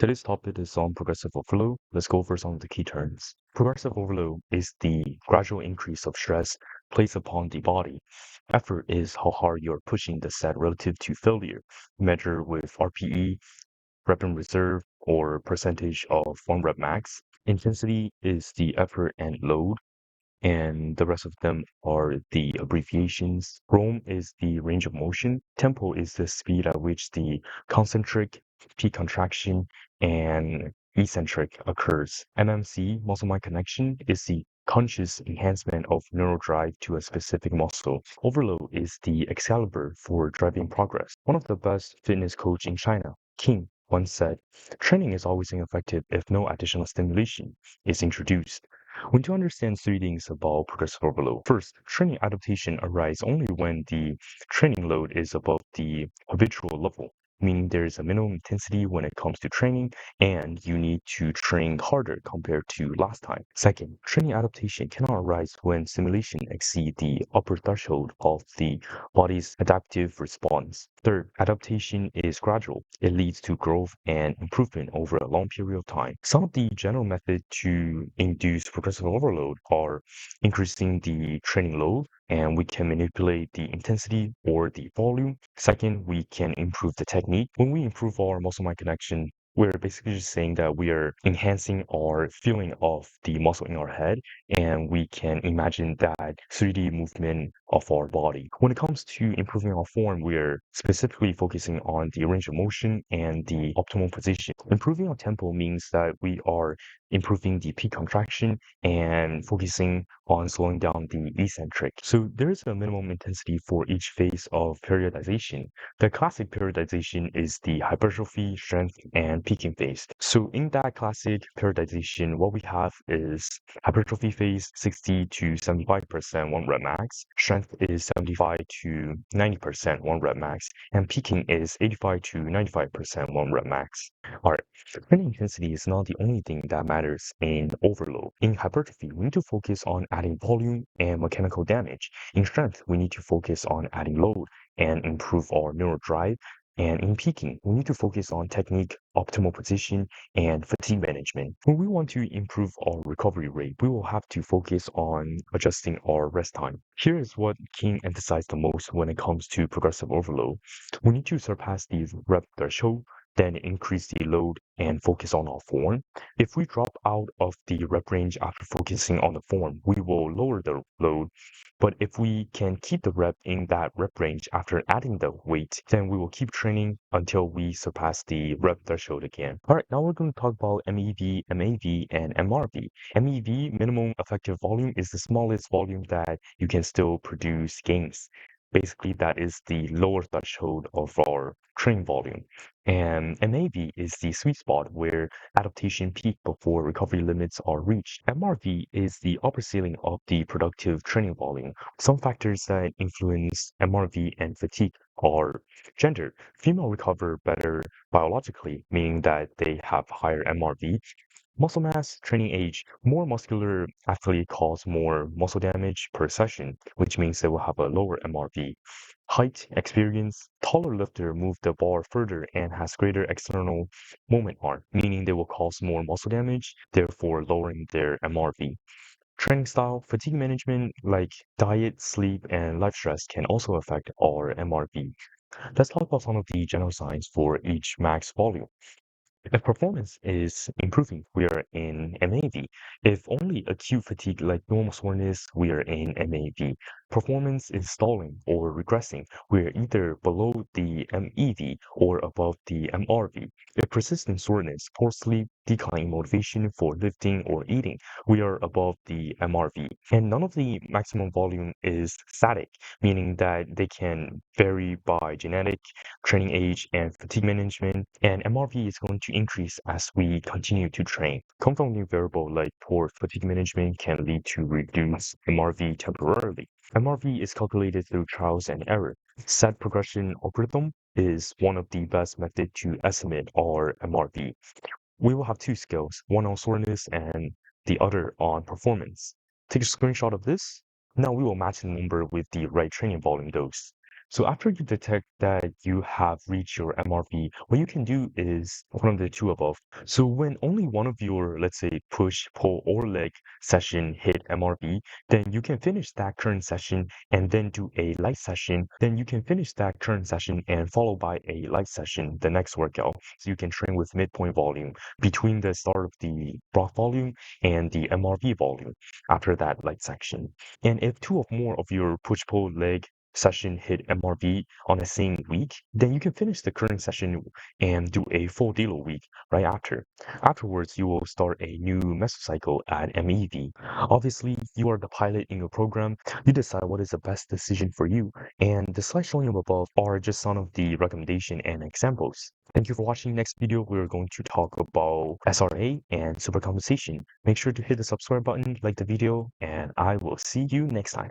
Today's topic is on progressive overload. Let's go over some of the key terms. Progressive overload is the gradual increase of stress placed upon the body. Effort is how hard you're pushing the set relative to failure, measured with RPE, rep in reserve, or percentage of 1 rep max. Intensity is the effort and load, and the rest of them are the abbreviations. Rome is the range of motion. Tempo is the speed at which the concentric, peak contraction, and eccentric occurs. MMC, muscle mind connection, is the conscious enhancement of neural drive to a specific muscle. Overload is the Excalibur for driving progress. One of the best fitness coach in China, King, once said, training is always ineffective if no additional stimulation is introduced. We need to understand 3 things about progressive overload. First, training adaptation arises only when the training load is above the habitual level, meaning there is a minimum intensity when it comes to training and you need to train harder compared to last time. Second, training adaptation cannot arise when stimulation exceeds the upper threshold of the body's adaptive response. Third, adaptation is gradual. It leads to growth and improvement over a long period of time. Some of the general methods to induce progressive overload are increasing the training load, and we can manipulate the intensity or the volume. Second, we can improve the technique. When we improve our muscle mind connection, we're basically just saying that we are enhancing our feeling of the muscle in our head, and we can imagine that 3D movement of our body. When it comes to improving our form, we're specifically focusing on the range of motion and the optimal position. Improving our tempo means that we are improving the peak contraction and focusing on slowing down the eccentric. So there is a minimum intensity for each phase of periodization. The classic periodization is the hypertrophy, strength, and peaking phase. So in that classic periodization, what we have is hypertrophy phase 60 to 75% 1 rep max, strength is 75 to 90% 1 rep max, and peaking is 85 to 95% 1 rep max. All right, training intensity is not the only thing that matters in overload. In hypertrophy, we need to focus on adding volume and mechanical damage. In strength, we need to focus on adding load and improve our neural drive. And in peaking, we need to focus on technique, optimal position, and fatigue management. When we want to improve our recovery rate, we will have to focus on adjusting our rest time. Here is what King emphasized the most when it comes to progressive overload. We need to surpass the rep threshold, then increase the load and focus on our form. If we drop out of the rep range after focusing on the form, we will lower the load. But if we can keep the rep in that rep range after adding the weight, then we will keep training until we surpass the rep threshold again. All right, now we're going to talk about MEV, MAV, and MRV. MEV, minimum effective volume, is the smallest volume that you can still produce gains. Basically, that is the lower threshold of our training volume. And MAV is the sweet spot where adaptation peak before recovery limits are reached. MRV is the upper ceiling of the productive training volume. Some factors that influence MRV and fatigue are gender. Female recover better biologically, meaning that they have higher MRV. Muscle mass, training age. More muscular athlete cause more muscle damage per session, which means they will have a lower MRV. Height, experience. Taller lifter move the bar further and has greater external moment arm, meaning they will cause more muscle damage, therefore lowering their MRV. Training style, fatigue management like diet, sleep, and life stress can also affect our MRV. Let's talk about some of the general signs for each max volume. If performance is improving, we are in MAV. If only acute fatigue like normal soreness, we are in MAV. Performance is stalling or regressing, we are either below the MEV or above the MRV. If persistent soreness, poor sleep, declining motivation for lifting or eating, we are above the MRV. And none of the maximum volume is static, meaning that they can vary by genetic, training age, and fatigue management, and MRV is going to increase as we continue to train. Confounding variable like poor fatigue management can lead to reduced MRV temporarily. MRV is calculated through trials and error. Set progression algorithm is one of the best methods to estimate our MRV. We will have 2 scales, one on soreness and the other on performance. Take a screenshot of this. Now we will match the number with the right training volume dose. So after you detect that you have reached your MRV, what you can do is one of the two above. So when only one of your, let's say, push, pull, or leg session hit MRV, then you can finish that current session and then do a light session. Then you can finish that current session and follow by a light session the next workout. So you can train with midpoint volume between the start of the block volume and the MRV volume after that light section. And if two or more of your push-pull leg session hit MRV on the same week, then you can finish the current session and do a full deload week right after. Afterwards, you will start a new mesocycle at MEV. Obviously, you are the pilot in your program. You decide what is the best decision for you, and the slides showing above are just some of the recommendation and examples. Thank you for watching. Next video, we're going to talk about SRA and supercompensation. Make sure to hit the subscribe button, like the video, and I will see you next time.